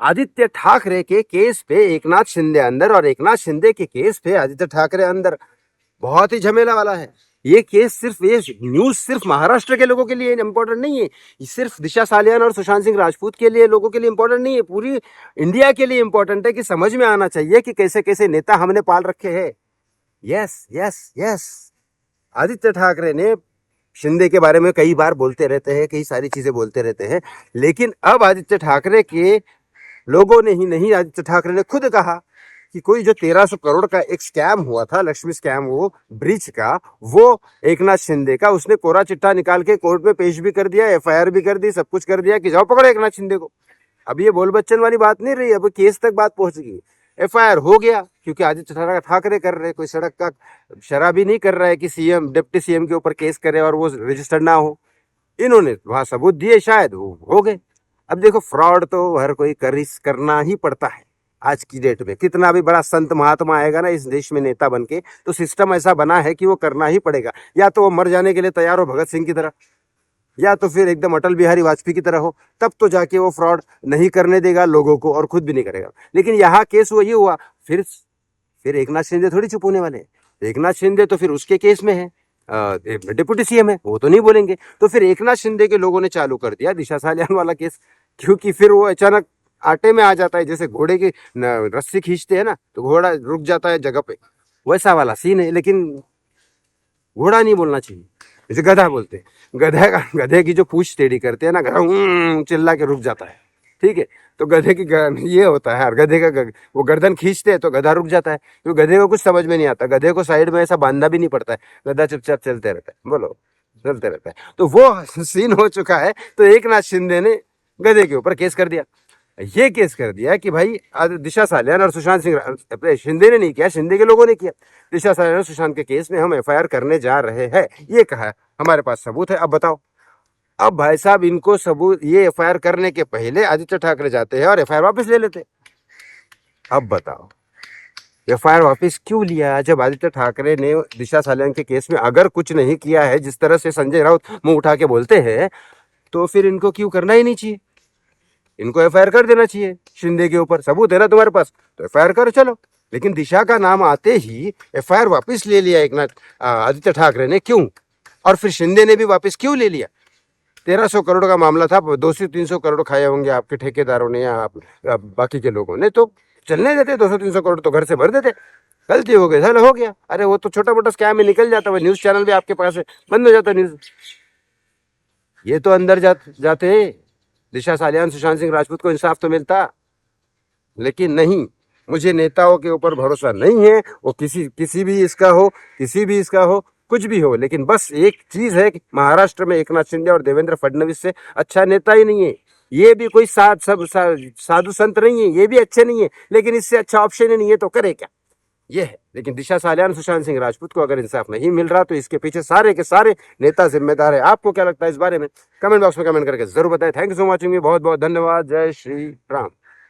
आदित्य ठाकरे के केस पे एकनाथ शिंदे अंदर और एकनाथ शिंदे के केस पे आदित्य ठाकरे अंदर। बहुत ही झमेला वाला है ये केस। सिर्फ ये न्यूज सिर्फ महाराष्ट्र के लोगों के लिए इंपॉर्टेंट नहीं है, ये सिर्फ दिशा सालियान और सुशांत सिंह राजपूत के लिए लोगों के लिए इंपॉर्टेंट नहीं है, पूरी इंडिया के लिए इंपॉर्टेंट है कि समझ में आना चाहिए कि कैसे कैसे नेता हमने पाल रखे हैं। Yes yes yes, Aditya Thackeray ने शिंदे के बारे में कई बार बोलते रहते हैं, कई सारी चीजें बोलते रहते हैं, लेकिन अब आदित्य ठाकरे के लोगों ने ही नहीं, आदित्य ठाकरे ने खुद कहा कि कोई जो 1300 करोड़ का एक स्कैम हुआ था, लक्ष्मी स्कैम, वो ब्रिज का, वो एकनाथ शिंदे का, उसने कोरा चिट्ठा निकाल के कोर्ट में पेश भी कर दिया, एफआईआर भी कर दी, सब कुछ कर दिया कि जाओ पकड़ो एकनाथ शिंदे को। अब ये बोल बच्चन वाली बात नहीं रही, अब केस तक बात पहुंच गई। एफआईआर हो गया क्योंकि आदित्य ठाकरे कर रहे, कोई सड़क का शराबी नहीं कर रहा है कि सीएम डिप्टी सीएम के ऊपर केस करे और वो रजिस्टर्ड ना हो। इन्होंने वहां सबूत दिए, शायद वो हो गए। अब देखो, फ्रॉड तो हर कोई करना ही पड़ता है आज की डेट में। कितना भी बड़ा संत महात्मा आएगा ना इस देश में नेता बनके, तो सिस्टम ऐसा बना है कि वो करना ही पड़ेगा। या तो वो मर जाने के लिए तैयार हो भगत सिंह की तरह, या तो फिर एकदम अटल बिहारी वाजपेयी की तरह हो, तब तो जाके वो फ्रॉड नहीं करने देगा लोगों को और खुद भी नहीं करेगा। लेकिन यहाँ केस वो ये हुआ, फिर एकनाथ शिंदे थोड़ी चुप होने वाले हैं। एकनाथ शिंदे तो फिर उसके केस में है, डिप्टी सीएम है, वो तो नहीं बोलेंगे। तो फिर एकनाथ शिंदे के लोगों ने चालू कर दिया दिशा सालियान वाला केस, क्योंकि फिर वो अचानक आटे में आ जाता है। जैसे घोड़े की रस्सी खींचते हैं ना तो घोड़ा रुक जाता है जगह पे, वैसा वाला सीन है। लेकिन घोड़ा नहीं बोलना चाहिए, जैसे गधा बोलते हैं। गधे की जो पूंछ टेढ़ी करते हैं ना, गधा चिल्ला के रुक जाता है, ठीक है। तो गधे की ये होता है, और गधे का वो गर्दन खींचते हैं तो गधा रुक जाता है, तो गधे को कुछ समझ में नहीं आता। गधे को साइड में ऐसा बांधना भी नहीं पड़ता है, गधा चुपचाप चलते रहता है, बोलो चलते रहता है। तो वो सीन हो चुका है। तो एकनाथ शिंदे ने गधे के ऊपर केस कर दिया। ये केस कर दिया कि भाई दिशा सालियान और सुशांत सिंह, शिंदे ने नहीं किया, शिंदे के लोगों ने किया। दिशा सालियान और सुशांत के केस में हम एफआईआर करने जा रहे हैं, ये कहा है, हमारे पास सबूत है। अब बताओ, अब भाई साहब इनको सबूत, ये एफआईआर करने के पहले आदित्य ठाकरे जाते हैं और एफआईआर वापस ले लेते। अब बताओ एफआईआर वापस क्यों लिया? जब आदित्य ठाकरे ने दिशा सालियान के केस में अगर कुछ नहीं किया है, जिस तरह से संजय राउत मुंह उठा के बोलते हैं, तो फिर इनको क्यों करना ही नहीं चाहिए? इनको एफआईआर कर देना चाहिए शिंदे के ऊपर। सबूत है ना तुम्हारे पास, तो एफआईआर करो, चलो। लेकिन दिशा का नाम आते ही एफआईआर वापस ले लिया आदित्य ठाकरे ने, क्यों? और फिर शिंदे ने भी वापस क्यों ले लिया? 1300 करोड़ का मामला था, 200-300 करोड़ खाए होंगे आपके ठेकेदारों ने या बाकी के लोगों ने, तो चलने देते। 200-300 करोड़ तो घर से भर देते। गलती हो गई, चलो हो गया। अरे वो तो छोटा मोटा स्कैम में निकल जाता है, न्यूज चैनल भी आपके पास है, बंद हो जाता न्यूज। ये तो अंदर जाते दिशा सालियान सुशांत सिंह राजपूत को इंसाफ तो मिलता, लेकिन नहीं। मुझे नेताओं के ऊपर भरोसा नहीं है, वो किसी भी इसका हो, किसी भी इसका हो, कुछ भी हो। लेकिन बस एक चीज है कि महाराष्ट्र में एकनाथ शिंदे और देवेंद्र फडणवीस से अच्छा नेता ही नहीं है। ये भी कोई साधु संत नहीं है, ये भी अच्छे नहीं है, लेकिन इससे अच्छा ऑप्शन ही नहीं है, तो करे क्या? ये है। लेकिन दिशा सालियान सुशांत सिंह राजपूत को अगर इंसाफ नहीं मिल रहा, तो इसके पीछे सारे के सारे नेता जिम्मेदार है। आपको क्या लगता है इस बारे में? कमेंट बॉक्स में कमेंट करके जरूर बताएं। थैंक यू सो मच, बहुत बहुत धन्यवाद। जय श्री राम।